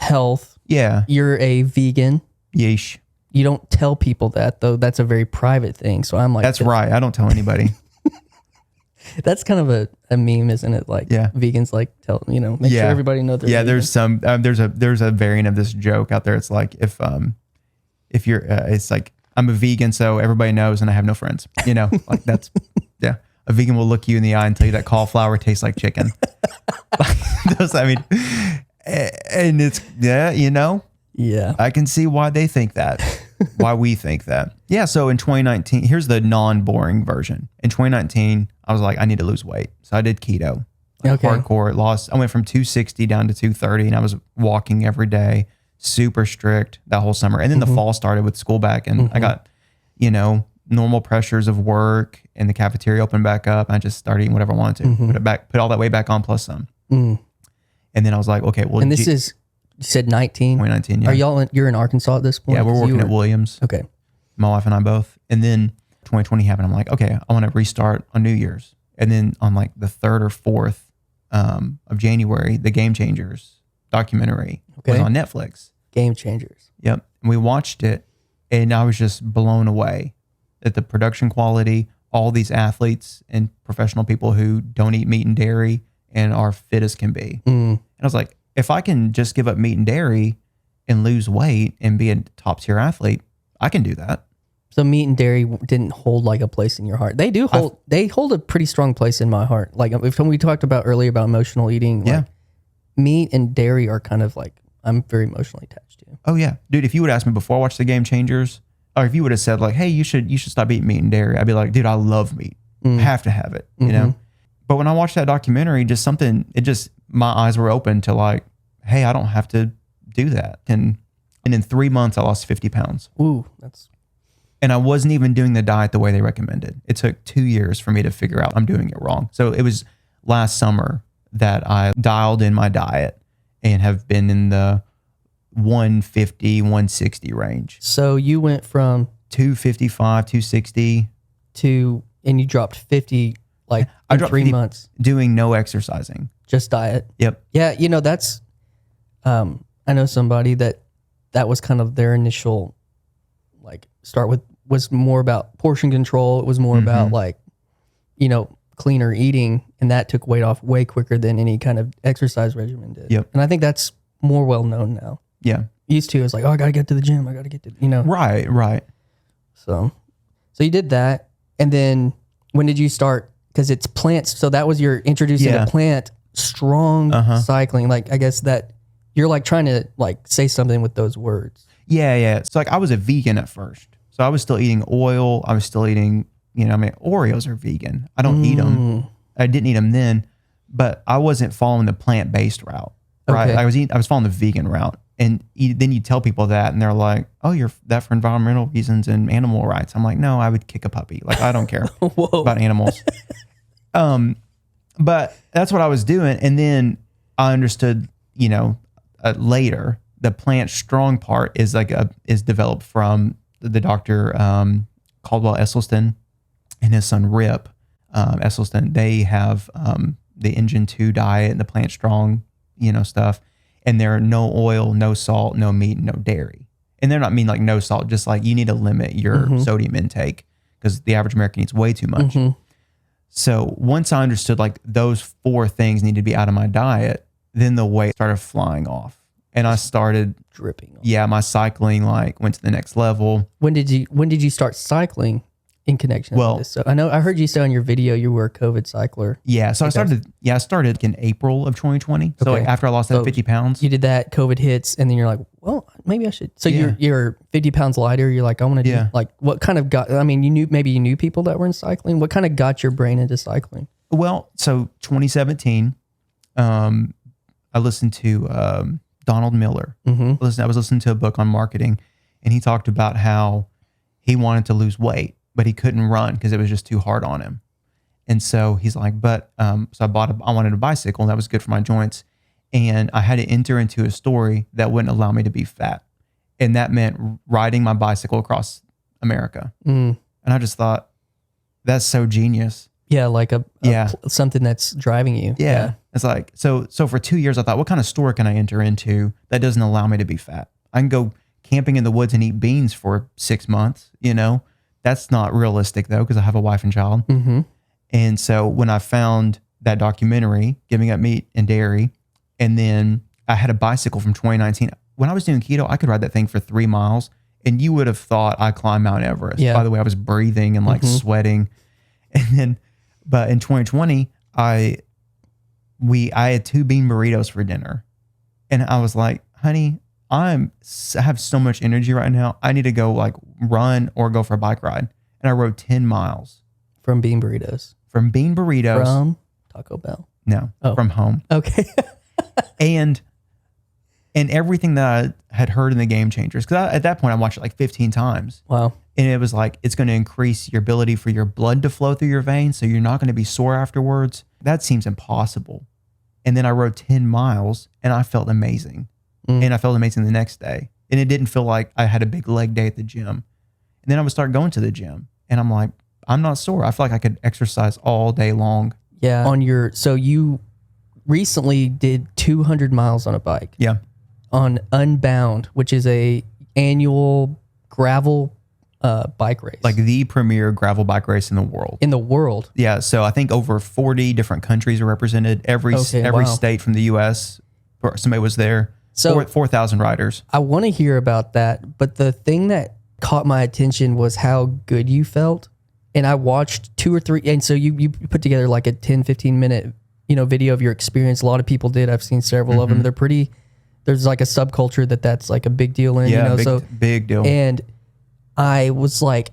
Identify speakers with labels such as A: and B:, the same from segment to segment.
A: health.
B: Yeah.
A: You're a vegan.
B: Yeesh.
A: You don't tell people that, though. That's a very private thing. So I'm like,
B: That's right. I don't tell anybody.
A: that's kind of a meme, isn't it? Like, vegans like tell, make sure everybody knows they're vegan.
B: There's some, there's a variant of this joke out there. It's like, if you're, it's like, I'm a vegan, so everybody knows and I have no friends, like that's, a vegan will look you in the eye and tell you that cauliflower tastes like chicken. And it's,
A: Yeah.
B: I can see why they think that, why we think that. Yeah. So in 2019, here's the non-boring version. In 2019, I was like, I need to lose weight. So I did keto. Hardcore. I went from 260 down to 230 and I was walking every day, super strict that whole summer. And then the fall started with school back and I got, normal pressures of work and the cafeteria opened back up. I just started eating whatever I wanted to, put all that weight back on plus some. And then I was like, okay, well,
A: and this is, you said 19?
B: 2019, yeah.
A: Are y'all, you're in Arkansas at this point?
B: Yeah, we're working at Williams.
A: Okay.
B: My wife and I both. And then 2020 happened. I'm like, okay, I want to restart on New Year's. And then on like the 3rd or 4th of January, the Game Changers documentary was on Netflix.
A: Game Changers.
B: Yep. And we watched it and I was just blown away at the production quality, all these athletes and professional people who don't eat meat and dairy and are fit as can be. And I was like, if I can just give up meat and dairy and lose weight and be a top tier athlete, I can do that.
A: So meat and dairy didn't hold like a place in your heart. They do hold, they hold a pretty strong place in my heart. Like if we talked about earlier about emotional eating, like meat and dairy are kind of like, I'm very emotionally attached to.
B: Oh yeah. Dude, if you would ask me before I watched the Game Changers, or if you would have said like, hey, you should stop eating meat and dairy, I'd be like, dude, I love meat. I have to have it, you know? But when I watched that documentary, my eyes were open to like, hey, I don't have to do that. And in 3 months, I lost 50 pounds.
A: Ooh,
B: and I wasn't even doing the diet the way they recommended. It took 2 years for me to figure out I'm doing it wrong. So it was last summer that I dialed in my diet and have been in the 150, 160 range.
A: So you went from
B: 255, 260
A: and you dropped 50 like in 3 months.
B: Doing no exercising.
A: Just diet.
B: Yep.
A: Yeah. That's, I know somebody that was kind of their initial start with, was more about portion control. It was more about cleaner eating, and that took weight off way quicker than any kind of exercise regimen did.
B: Yep.
A: And I think that's more well known now.
B: Yeah.
A: Used to, it was like, oh, I got to get to the gym. I got to get to,
B: Right.
A: So you did that. And then when did you start? Because it's plants. So that was your introducing to plant strong cycling. Like, I guess that you're like trying to say something with those words.
B: Yeah. So I was a vegan at first. So I was still eating oil. I was still eating, Oreos are vegan. I don't eat them. I didn't eat them then, but I wasn't following the plant-based route, right?
A: Okay.
B: I was following the vegan route. And then you tell people that and they're like, oh, you're that for environmental reasons and animal rights. I'm like, no, I would kick a puppy. Like, I don't care about animals. But that's what I was doing. And then I understood, later, the plant strong part is is developed from the doctor Caldwell Esselstyn and his son Rip Esselstyn. They have the Engine 2 diet and the plant strong, stuff. And there are no oil, no salt, no meat, no dairy. And they're not mean like no salt, just like you need to limit your sodium intake because the average American eats way too much. So once I understood those 4 things need to be out of my diet, then the weight started flying off. And I started
A: dripping off.
B: Yeah, my cycling went to the next level.
A: When did you start cycling in connection with this? So I heard you say on your video you were a COVID cycler.
B: Yeah, so I started in April of 2020. So after I lost that 50 pounds.
A: You did that, COVID hits, and then you're like, well, maybe I should. So you're 50 pounds lighter. You're like, I want to do what kind of got, you knew people that were in cycling. What kind of got your brain into cycling?
B: Well, so 2017, I listened to Donald Miller. I was listening to a book on marketing, and he talked about how he wanted to lose weight, but he couldn't run because it was just too hard on him. And so he's like, so I wanted a bicycle, and that was good for my joints. And I had to enter into a story that wouldn't allow me to be fat. And that meant riding my bicycle across America. And I just thought, that's so genius.
A: Yeah, something that's driving you.
B: Yeah. It's like, so for 2 years, I thought, what kind of store can I enter into that doesn't allow me to be fat? I can go camping in the woods and eat beans for 6 months, you know? That's not realistic though, because I have a wife and child.
A: Mm-hmm.
B: And so when I found that documentary, Giving Up Meat and Dairy, and then I had a bicycle from 2019. When I was doing keto, I could ride that thing for 3 miles, and you would have thought I climbed Mount Everest.
A: Yeah.
B: By the way, I was breathing and like sweating. And then, but in 2020, I had 2 bean burritos for dinner, and I was like, honey, I have so much energy right now. I need to go like run or go for a bike ride. And I rode 10 miles
A: From bean burritos.
B: from bean burritos.
A: From Taco Bell.
B: No, from home.
A: Okay.
B: and everything that I had heard in the Game Changers, because at that point I watched it like 15 times.
A: Wow.
B: And it was like, it's going to increase your ability for your blood to flow through your veins, so you're not going to be sore afterwards. That seems impossible. And then I rode 10 miles and I felt amazing. And I felt amazing the next day. And it didn't feel like I had a big leg day at the gym. And then I would start going to the gym and I'm like, I'm not sore. I feel like I could exercise all day long.
A: Yeah. So you recently did 200 miles on a bike.
B: Yeah.
A: On Unbound, which is a annual gravel bike race.
B: Like the premier gravel bike race in the world.
A: In the world.
B: Yeah. So I think over 40 different countries are represented. Every state from the US, somebody was there. So 4,000 riders.
A: I want to hear about that. But the thing that caught my attention was how good you felt. And I watched 2 or 3. And so you put together like a 10, 15 minute, video of your experience. A lot of people did. I've seen several of them. They're pretty, there's like a subculture that's like a big deal in,
B: big deal.
A: And I was like,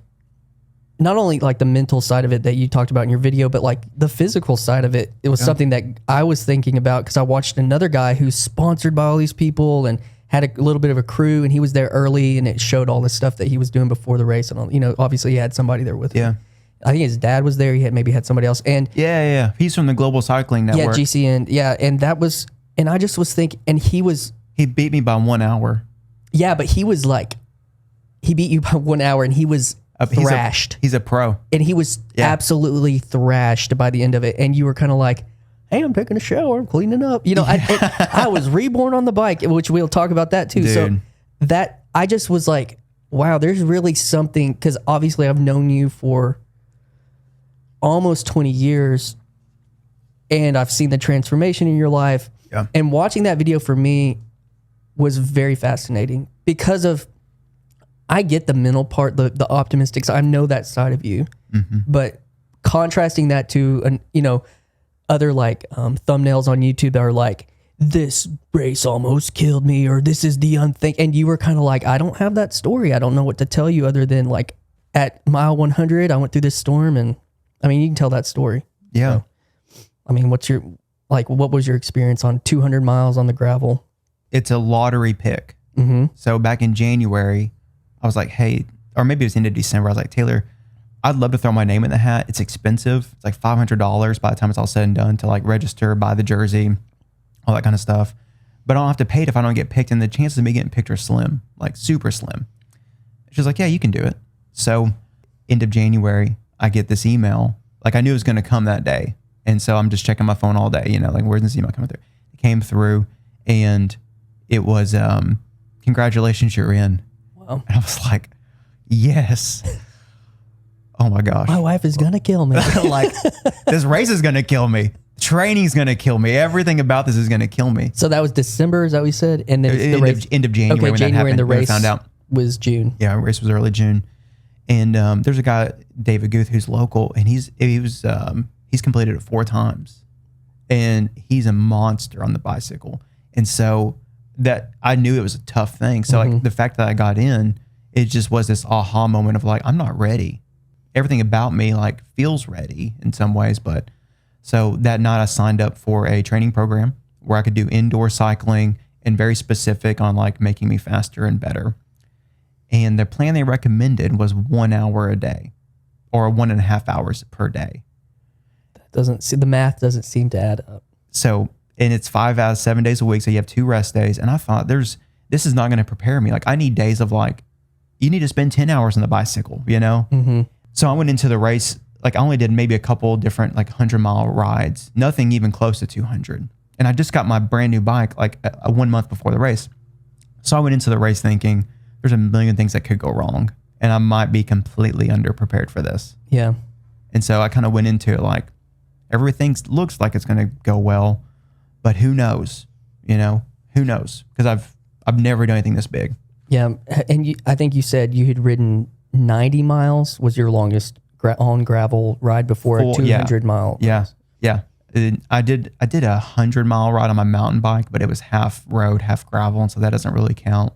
A: not only like the mental side of it that you talked about in your video, but like the physical side of it. It was something that I was thinking about because I watched another guy who's sponsored by all these people and had a little bit of a crew, and he was there early, and it showed all the stuff that he was doing before the race. And all, obviously he had somebody there with him. I think his dad was there. He maybe had somebody else. And
B: he's from the Global Cycling Network.
A: Yeah, GCN. Yeah, and that was, and I just was thinking, and he
B: beat me by 1 hour.
A: Yeah, but he was like, he beat you by 1 hour, and he was thrashed.
B: He's a pro.
A: And he was absolutely thrashed by the end of it. And you were kind of like, hey, I'm taking a shower, I'm cleaning up. I was reborn on the bike, which we'll talk about that too.
B: Dude.
A: So that, I just was like, wow, there's really something, because obviously I've known you for almost 20 years and I've seen the transformation in your life.
B: Yeah.
A: And watching that video for me was very fascinating because of, I get the mental part, the optimistic side. I know that side of you, but contrasting that to other like thumbnails on YouTube that are like, this race almost killed me, or this is the unthink. And you were kind of like, I don't have that story. I don't know what to tell you other than like at mile 100, I went through this storm, and I mean, you can tell that story.
B: Yeah.
A: So, I mean, what was your experience on 200 miles on the gravel?
B: It's a lottery pick. So back in January, I was like, hey, or maybe it was end of December. I was like, Taylor, I'd love to throw my name in the hat. It's expensive. It's like $500 by the time it's all said and done to like register, buy the jersey, all that kind of stuff. But I don't have to pay it if I don't get picked. And the chances of me getting picked are slim, like super slim. She's like, yeah, you can do it. So end of January, I get this email. Like I knew it was going to come that day. And so I'm just checking my phone all day, like where's this email coming through? It came through and it was, congratulations, you're in.
A: Wow.
B: And I was like, yes. Oh my gosh.
A: My wife is going to kill me.
B: Like this race is going to kill me. Training's going to kill me. Everything about this is going to kill me.
A: So that was December, is that what you said? And then the race,
B: end of January when
A: January,
B: that happened.
A: and the race
B: I found out.
A: Was June.
B: Yeah, race was early June. And there's a guy, David Guth, who's local, and he's completed it 4 times. And he's a monster on the bicycle. And so that I knew it was a tough thing. So like the fact that I got in, it just was this aha moment of like, I'm not ready. Everything about me like feels ready in some ways. But so that night I signed up for a training program where I could do indoor cycling and very specific on like making me faster and better. And the plan they recommended was 1 hour a day or 1.5 hours per day.
A: The math doesn't seem to add up.
B: So, and it's 5 out of 7 days a week. So you have 2 rest days. And I thought this is not going to prepare me. Like I need days of like, you need to spend 10 hours on the bicycle,
A: Mm-hmm.
B: So I went into the race like I only did maybe a couple different like 100-mile rides, nothing even close to 200. And I just got my brand new bike like a 1 month before the race. So I went into the race thinking there's a million things that could go wrong and I might be completely underprepared for this.
A: Yeah.
B: And so I kind of went into it like everything looks like it's going to go well, but who knows, who knows? Because I've never done anything this big.
A: Yeah. And I think you said you had ridden 90 miles was your longest on gravel ride before a 200 mile.
B: Yeah. Yeah. I did a 100-mile ride on my mountain bike, but it was half road, half gravel. And so that doesn't really count.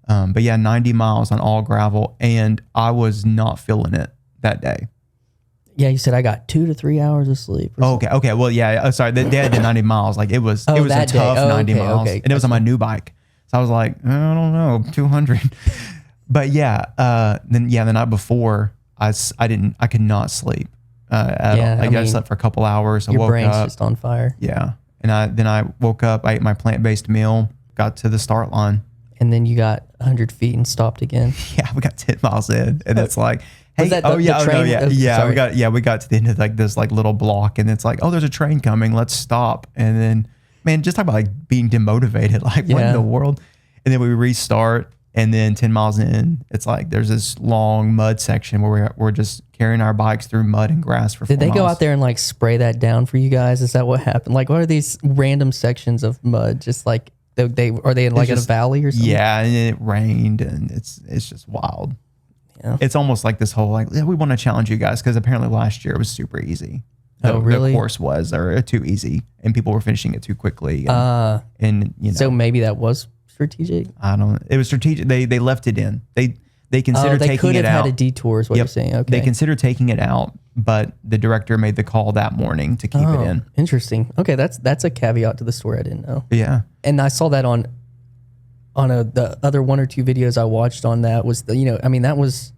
B: But yeah, 90 miles on all gravel. And I was not feeling it that day.
A: Yeah. You said I got 2 to 3 hours of sleep.
B: Okay. Well, yeah. Sorry. The day I did 90 miles, like it was a tough 90 miles. And it was on my new bike. So I was like, I don't know, 200. But yeah, then the night before I could not sleep at all. I slept for a couple hours. I woke up. Your brain's
A: just on fire.
B: Yeah. And then I woke up, I ate my plant-based meal, got to the start line.
A: And then you got 100 feet and stopped again.
B: Yeah. We got 10 miles in and it's like, hey, we got to the end of like this like little block and it's like, oh, there's a train coming. Let's stop. And then, man, just talk about like being demotivated. Like what in the world? And then we restart. And then 10 miles in, it's like there's this long mud section where we're just carrying our bikes through mud and grass for 4 miles.
A: Did they go out there and like spray that down for you guys? Is that what happened? Like, what are these random sections of mud? Just like are they in like in a valley or something?
B: Yeah, and it rained and it's just wild. Yeah, it's almost like this whole like, yeah, we want to challenge you guys because apparently last year it was super easy.
A: Really?
B: The course was or too easy and people were finishing it too quickly. And
A: so maybe that was strategic.
B: It was strategic. They left it in. They considered taking it out. They could have
A: had a detour is what you're saying. Okay.
B: They considered taking it out, but the director made the call that morning to keep it in.
A: Interesting. Okay, that's a caveat to the story I didn't know.
B: Yeah.
A: And I saw that on the other 1 or 2 videos I watched on that was that was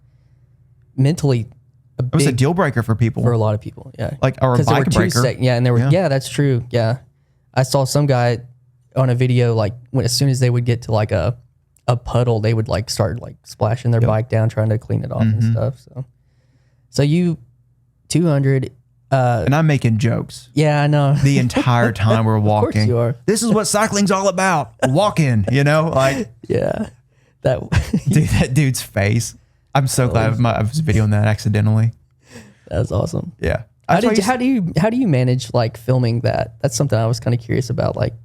A: mentally
B: it was a deal breaker for people.
A: For a lot of people, yeah.
B: Like or a bike breaker.
A: And there were that's true. Yeah. I saw some guy on a video, like as soon as they would get to like a puddle, they would like start like splashing their bike down, trying to clean it off and stuff. So you 200,
B: and I'm making jokes.
A: Yeah, I know.
B: The entire time we're walking.
A: Of course you are.
B: This is what cycling's all about. Walking, like.
A: Yeah.
B: That dude's face. I'm so glad I was videoing that accidentally.
A: That was awesome.
B: Yeah.
A: How do you manage like filming that? That's something I was kind of curious about. Like,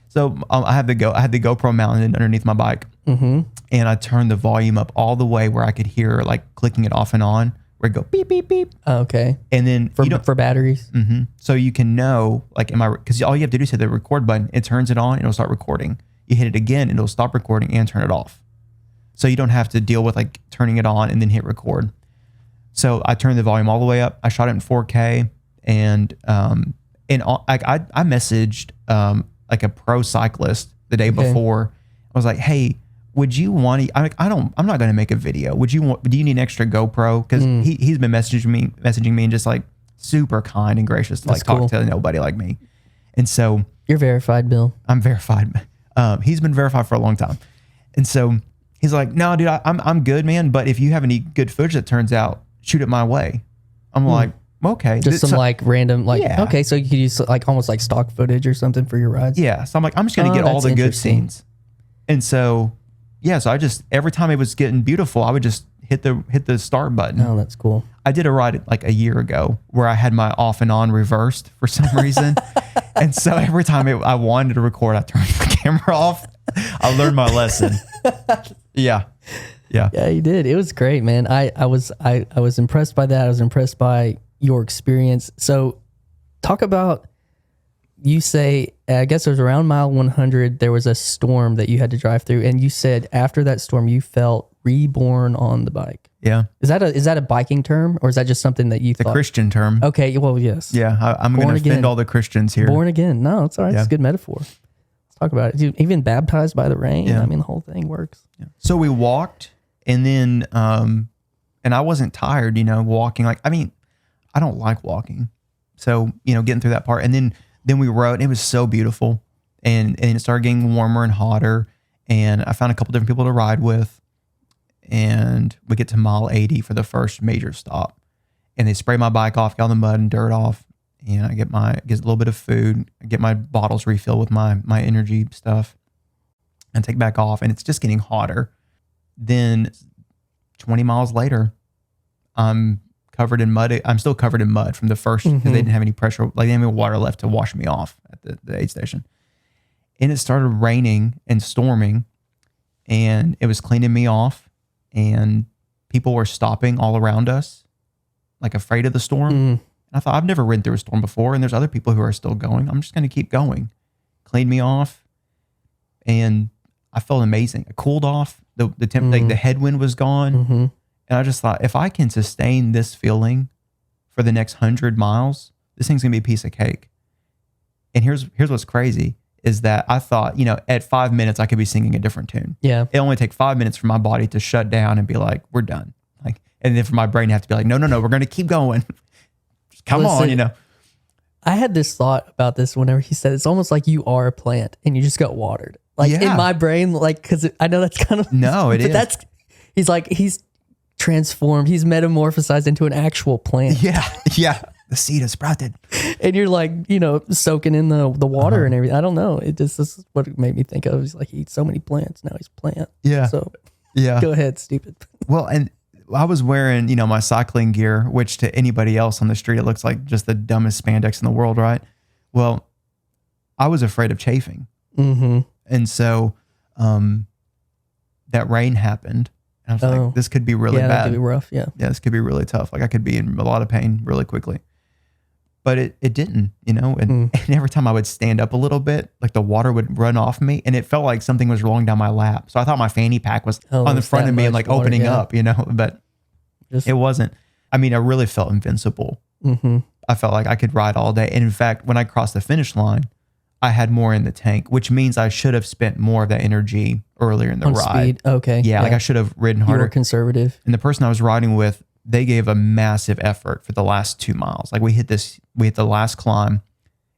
B: so I had the GoPro mounted underneath my bike, and I turned the volume up all the way where I could hear like clicking it off and on, where it go beep beep beep.
A: Okay.
B: And then
A: for batteries.
B: So you can know like because all you have to do is hit the record button. It turns it on and it'll start recording. You hit it again and it'll stop recording and turn it off. So you don't have to deal with like turning it on and then hit record. So I turned the volume all the way up. I shot it in 4K and I messaged like a pro cyclist the day before. I was like, hey, would you want to, I'm not going to make a video. Do you need an extra GoPro? Cause he's been messaging me and just like super kind and gracious to like talk to nobody like me. And so
A: you're verified, Bill.
B: I'm verified. He's been verified for a long time. And so he's like, no, dude, I'm good, man. But if you have any good footage that turns out, shoot it my way. I'm like, okay.
A: Just some like random, like, okay, so you could use like almost like stock footage or something for your rides.
B: Yeah. So I'm like, I'm just going to get all the good scenes. And so, so I just, every time it was getting beautiful, I would just hit the start button.
A: Oh, that's cool.
B: I did a ride like a year ago where I had my off and on reversed for some reason. And so every time I wanted to record, I turned the camera off. I learned my lesson. Yeah.
A: Yeah, you did. It was great, man. I was impressed by that. I was impressed by your experience. So talk about, you say, I guess it was around mile 100, there was a storm that you had to drive through. And you said after that storm, you felt reborn on the bike.
B: Yeah.
A: Is that a biking term or is that just something that you thought?
B: A Christian term.
A: Okay. Well, yes.
B: Yeah. I'm going to offend all the Christians here.
A: Born again. No, it's all right. It's a good metaphor. Let's talk about it. Dude, even baptized by the rain. Yeah. I mean, the whole thing works. Yeah.
B: So we walked and then, and I wasn't tired, walking. Like, I mean, I don't like walking. So, getting through that part. And then we rode, and it was so beautiful. And it started getting warmer and hotter. And I found a couple different people to ride with. And we get to mile 80 for the first major stop. and they spray my bike off, get all the mud and dirt off. And I get a little bit of food, I get my bottles refilled with my energy stuff and take back off. And it's just getting hotter. Then 20 miles later, I'm covered in mud. I'm still covered in mud from the first, because they didn't have any pressure, like they didn't have any water left to wash me off at the aid station. And it started raining and storming, and it was cleaning me off, and people were stopping all around us, like afraid of the storm. And I thought, I've never ridden through a storm before, and there's other people who are still going. I'm just going to keep going. Cleaned me off, and I felt amazing. I cooled off. The temp, like the headwind was gone. And I just thought, if I can sustain this feeling for the next 100 miles, this thing's gonna be a piece of cake. And here's what's crazy is that I thought, at 5 minutes I could be singing a different tune.
A: Yeah.
B: It only take 5 minutes for my body to shut down and be like, we're done. Like, and then for my brain to have to be like, no, we're gonna keep going. Just come on.
A: I had this thought about this whenever he said it's almost like you are a plant and you just got watered. Like in my brain, like, because I know that's kind of
B: no, it is.
A: He's transformed. He's metamorphosized into an actual plant.
B: Yeah. The seed has sprouted,
A: and you're like, soaking in the water and everything. I don't know. This is what it made me think of. He's like, he eats so many plants. Now he's plant.
B: Yeah.
A: So
B: yeah.
A: Go ahead, stupid.
B: Well, and I was wearing, my cycling gear, which to anybody else on the street, it looks like just the dumbest spandex in the world, right? Well, I was afraid of chafing. And so that rain happened. And I was like, this could be really bad.
A: That could be rough, yeah.
B: Yeah, this could be really tough. Like I could be in a lot of pain really quickly. But it didn't, and every time I would stand up a little bit, like the water would run off me, and it felt like something was rolling down my lap. So I thought my fanny pack was on the front of me and like water, opening up, but it wasn't. I mean, I really felt invincible. I felt like I could ride all day. And in fact, when I crossed the finish line, I had more in the tank, which means I should have spent more of that energy earlier in the ride. Speed.
A: Okay.
B: Yeah, like I should have ridden harder.
A: You were conservative.
B: And the person I was riding with, they gave a massive effort for the last 2 miles. Like we hit the last climb,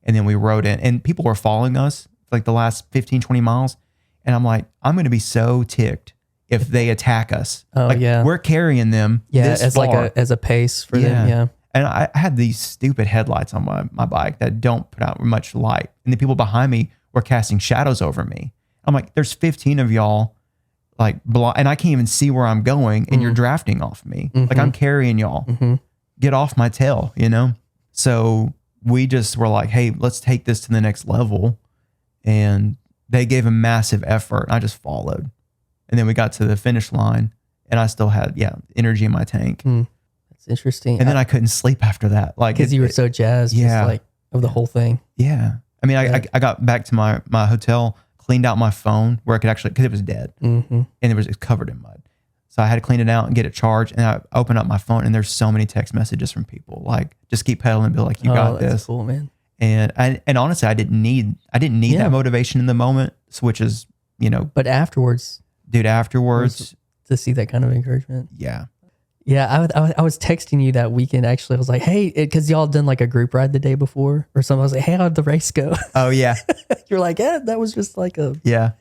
B: and then we rode in, and people were following us like the last 15, 20 miles. And I'm like, I'm going to be so ticked if they attack us.
A: Oh,
B: like,
A: yeah.
B: We're carrying them.
A: Yeah.
B: This
A: as
B: far.
A: like as a pace for them. Yeah.
B: And I had these stupid headlights on my bike that don't put out much light. And the people behind me were casting shadows over me. I'm like, there's 15 of y'all, like, and I can't even see where I'm going, and you're drafting off me. Like, I'm carrying y'all. Get off my tail, So we just were like, hey, let's take this to the next level. And they gave a massive effort. I just followed. And then we got to the finish line, and I still had, energy in my tank.
A: That's interesting.
B: And then I couldn't sleep after that. Like,
A: because you were so jazzed, just like of the whole thing.
B: Yeah. I mean, I got back to my hotel, cleaned out my phone where I could actually, because it was dead, and it was covered in mud. So I had to clean it out and get it charged. And I opened up my phone, and there's so many text messages from people like, just keep pedaling, be like, you got this.
A: That's cool, man.
B: And honestly, I didn't need that motivation in the moment, which is,
A: But afterwards,
B: dude,
A: to see that kind of encouragement.
B: Yeah.
A: Yeah, I was texting you that weekend, actually. I was like, hey, because y'all done like a group ride the day before or something. I was like, hey, how'd the race go?
B: Oh, yeah.
A: You're like, yeah, that was just like a...
B: Yeah.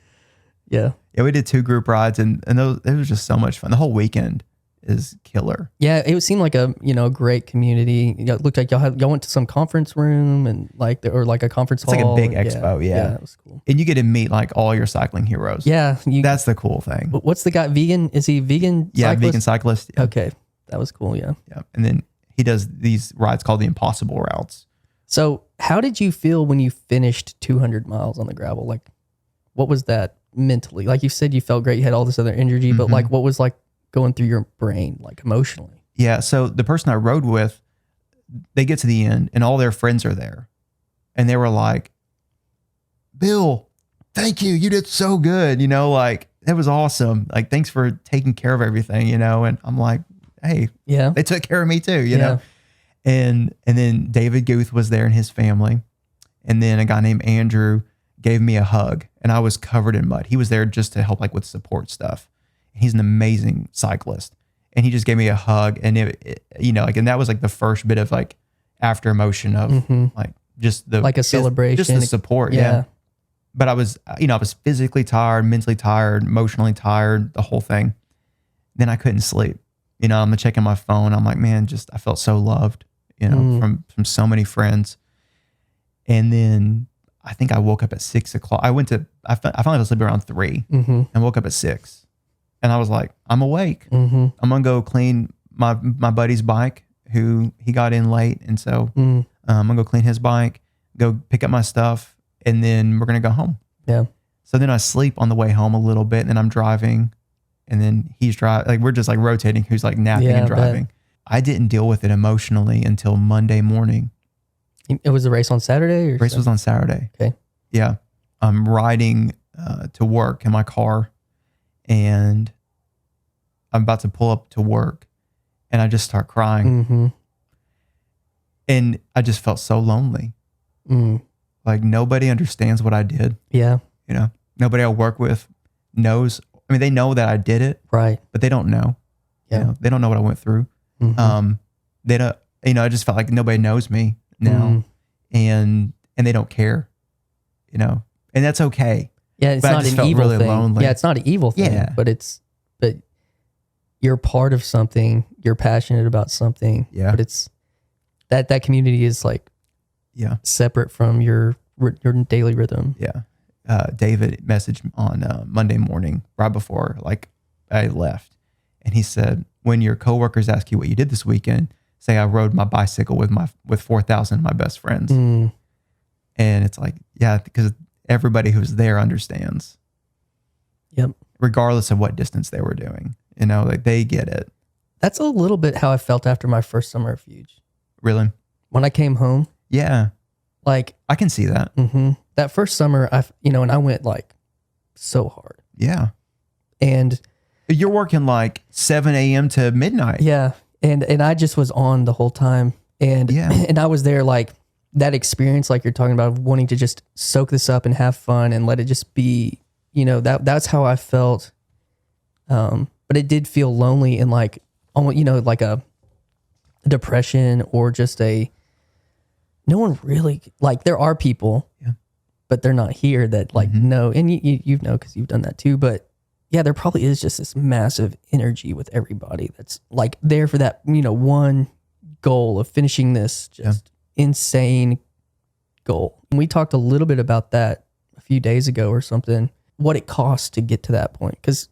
A: Yeah.
B: Yeah, we did 2 group rides, and it was just so much fun. The whole weekend is killer.
A: Yeah, it seemed like a great community. It looked like y'all went to some conference room and like a conference hall.
B: It's like a big expo, yeah.
A: It was cool.
B: And you get to meet like all your cycling heroes.
A: Yeah.
B: That's the cool thing.
A: What's the guy, vegan? Is he vegan?
B: Yeah,
A: cyclist?
B: vegan cyclist. Yeah.
A: Okay. That was cool, yeah.
B: Yeah. And then he does these rides called the impossible routes.
A: So how did you feel when you finished 200 miles on the gravel? Like, what was that mentally? Like you said, you felt great. You had all this other energy, but like, what was like going through your brain, like emotionally?
B: Yeah. So the person I rode with, they get to the end and all their friends are there. And they were like, Bill, thank you. You did so good. Like, that was awesome. Like, thanks for taking care of everything, and I'm like, hey, they took care of me too, you know? And then David Guth was there and his family. And then a guy named Andrew gave me a hug, and I was covered in mud. He was there just to help like with support stuff. He's an amazing cyclist, and he just gave me a hug, and and that was like the first bit of like after emotion of like just like a celebration, just the support. Yeah. But I was physically tired, mentally tired, emotionally tired, the whole thing. Then I couldn't sleep, You know, I'm checking my phone. I'm like, man, I felt so loved, you know, from so many friends. And then I think I woke up at 6 o'clock. I finally fell asleep around 3 and woke up at 6. And I was like, I'm awake. I'm going to go clean my buddy's bike, who he got in late. And so I'm going to go clean his bike, go pick up my stuff, and then we're going to go home.
A: Yeah.
B: So then I sleep on the way home a little bit, and then I'm driving, and then he's driving. Like, we're just like rotating who's like napping and driving. I didn't deal with it emotionally until Monday morning.
A: It was a race on Saturday? Or
B: race was on Saturday.
A: Okay.
B: Yeah. I'm riding to work in my car, and I'm about to pull up to work, and I just start crying. And I just felt so lonely. Like, nobody understands what I did.
A: Yeah.
B: You know, nobody I work with knows. I mean, they know that I did it.
A: Right.
B: But they don't know.
A: Yeah.
B: You know, they don't know what I went through. They don't, you know, I just felt like nobody knows me now, and they don't care, you know, and that's okay.
A: Yeah. It's not an evil thing. Lonely. Yeah. It's not an evil thing, but you're part of something, you're passionate about something.
B: Yeah.
A: But it's that community is like, separate from your daily rhythm.
B: Yeah. David messaged on Monday morning right before like I left, and he said, when your coworkers ask you what you did this weekend, say I rode my bicycle with 4,000 of my best friends. And it's like, yeah, because everybody who's there understands.
A: Yep.
B: Regardless of what distance they were doing, you know, like they get it.
A: That's a little bit how I felt after my first summer refuge.
B: Really?
A: When I came home.
B: Yeah.
A: Like,
B: I can see that.
A: That first summer, and I went like so hard.
B: Yeah.
A: And
B: you're working like 7 a.m. to midnight.
A: Yeah. And I just was on the whole time. And, and I was there, like that experience, like you're talking about, wanting to just soak this up and have fun and let it just be, you know, that's how I felt. But it did feel lonely and like, you know, like a depression or just no one really, like there are people, but they're not here that like know, and you know, because you've done that too. But yeah, there probably is just this massive energy with everybody that's like there for that, you know, one goal of finishing this just insane goal. And we talked a little bit about that a few days ago or something, what it costs to get to that point. Because,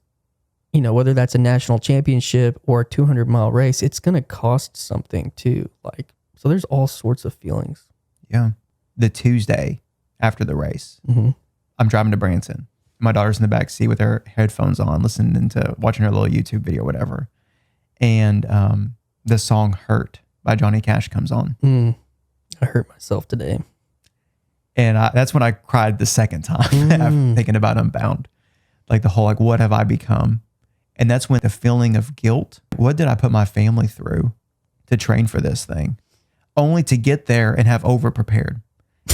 A: you know, whether that's a national championship or a 200-mile race, it's going to cost something too. Like, so there's all sorts of feelings.
B: Yeah. The Tuesday after the race, I'm driving to Branson. My daughter's in the back seat with her headphones on, watching her little YouTube video or whatever. And the song Hurt by Johnny Cash comes on.
A: I hurt myself today.
B: And that's when I cried the second time after thinking about Unbound. Like the whole, like, what have I become? And that's when the feeling of guilt, what did I put my family through to train for this thing? Only to get there and have over-prepared.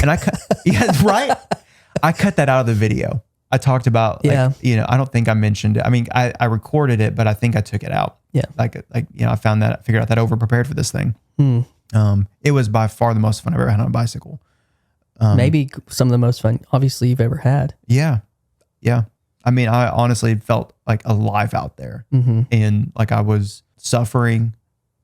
B: And I cut, right? I cut that out of the video. I talked about, like, you know, I don't think I mentioned it. I mean, I recorded it, but I think I took it out. Yeah. Like, you know, I figured out that over-prepared for this thing. It was by far the most fun I've ever had on a bicycle.
A: Maybe some of the most fun, obviously, you've ever had.
B: Yeah. Yeah. I mean, I honestly felt like alive out there, and like I was suffering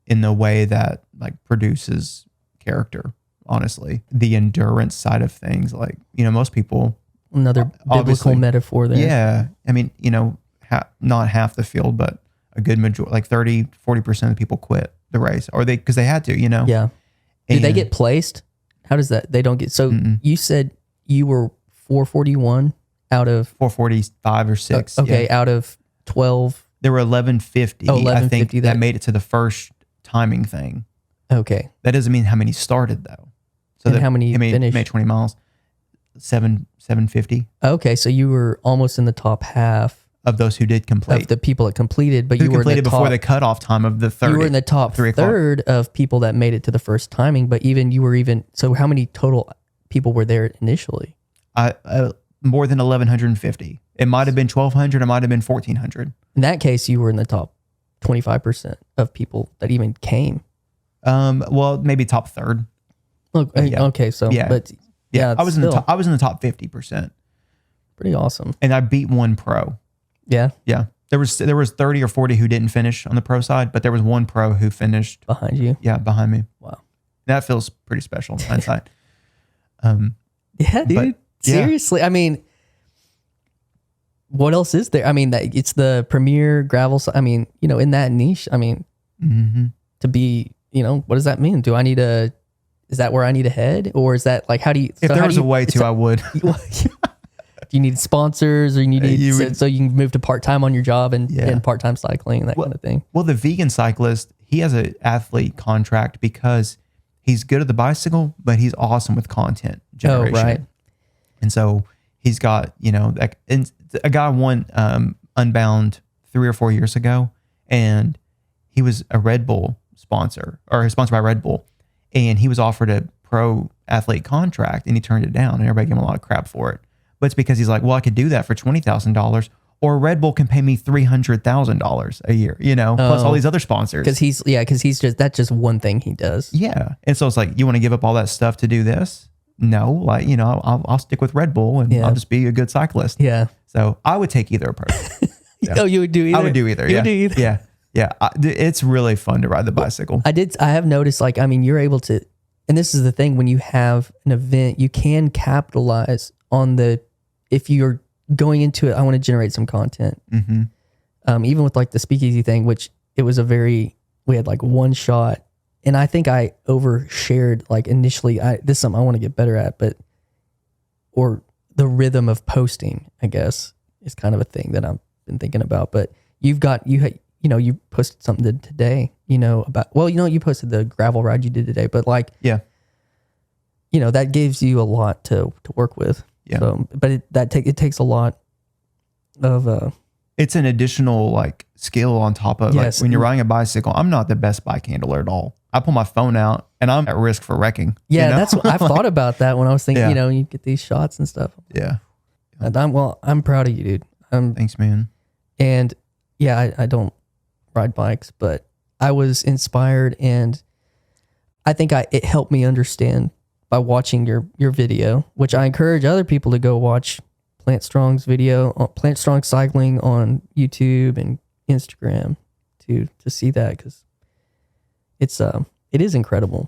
B: in the way that like produces character. Honestly, the endurance side of things, like, you know, most people,
A: another biblical metaphor there.
B: Yeah. I mean, you know, not half the field, but a good majority, like 30-40% of people quit the race, or because they had to, you know?
A: Yeah. Did they get placed? How does that? They don't get, so you said you were 441 out of
B: 445 or 6.
A: Okay. Out of 12.
B: There were 1150. I think that made it to the first timing thing.
A: Okay.
B: That doesn't mean how many started though. So
A: and how many finished?
B: Made 20 miles. 750.
A: Okay. So you were almost in the top half
B: of those who did complete.
A: Of the people that completed, but
B: who
A: you were
B: completed before the cutoff time of the 30.
A: You were in the top third of people that made it to the first timing, but so how many total people were there initially?
B: More than 1,150. It might have been 1,200. It might have been 1,400.
A: In that case, you were in the top 25% of people that even came.
B: Well, maybe top third.
A: Okay. So, but
B: I was in the top 50%.
A: Pretty awesome.
B: And I beat one pro.
A: Yeah.
B: Yeah. There was 30 or 40 who didn't finish on the pro side, but there was one pro who finished
A: behind you.
B: Yeah, behind me.
A: Wow.
B: That feels pretty special in hindsight.
A: Yeah, dude. Seriously. I mean, what else is there? I mean, it's the premier gravel. I mean, in that niche, I mean, to be, what does that mean? Is that where I need to head? Or is that like, how do you,
B: if there was a way to, I would.
A: Do you need sponsors, or you need so you can move to part-time on your job and part-time cycling and that kind of thing?
B: Well, the vegan cyclist, he has an athlete contract because he's good at the bicycle, but he's awesome with content generation.
A: Oh, right.
B: And so he's got, and a guy won Unbound 3 or 4 years ago, and he was a Red Bull sponsor, or sponsored by Red Bull, and he was offered a pro athlete contract, and he turned it down, and everybody gave him a lot of crap for it. But it's because he's like, well, I could do that for $20,000, or Red Bull can pay me $300,000 a year, plus all these other sponsors.
A: Because that's just one thing he does.
B: Yeah. And so it's like, you want to give up all that stuff to do this? No, like, I'll stick with Red Bull and I'll just be a good cyclist.
A: Yeah.
B: So I would take either approach. Yeah.
A: Oh, you would do either?
B: I would do either.
A: You
B: yeah.
A: would do either?
B: Yeah. Yeah. It's really fun to ride the bicycle.
A: I have noticed, like, I mean, you're able to, and this is the thing, when you have an event, you can capitalize on if you're going into it, I want to generate some content.
B: Mm-hmm.
A: Even with like the speakeasy thing, which we had like one shot, and I think I overshared, like initially. This is something I want to get better at, or the rhythm of posting, I guess, is kind of a thing that I've been thinking about. But you posted something today, you posted the gravel ride you did today, but like,
B: yeah,
A: that gives you a lot to work with.
B: Yeah.
A: So, but it takes a lot of
B: it's an additional like skill on top of like when you're riding a bicycle. I'm not the best bike handler at all. I pull my phone out and I'm at risk for wrecking.
A: Yeah, that's what I've thought about that when I was thinking, you get these shots and stuff.
B: Yeah.
A: And I'm proud of you, dude.
B: Thanks, man.
A: And yeah, I don't ride bikes, but I was inspired, and I think it helped me understand by watching your video, which I encourage other people to go watch Plant Strong's video, Plant Strong Cycling on YouTube and Instagram to see that, because it is incredible.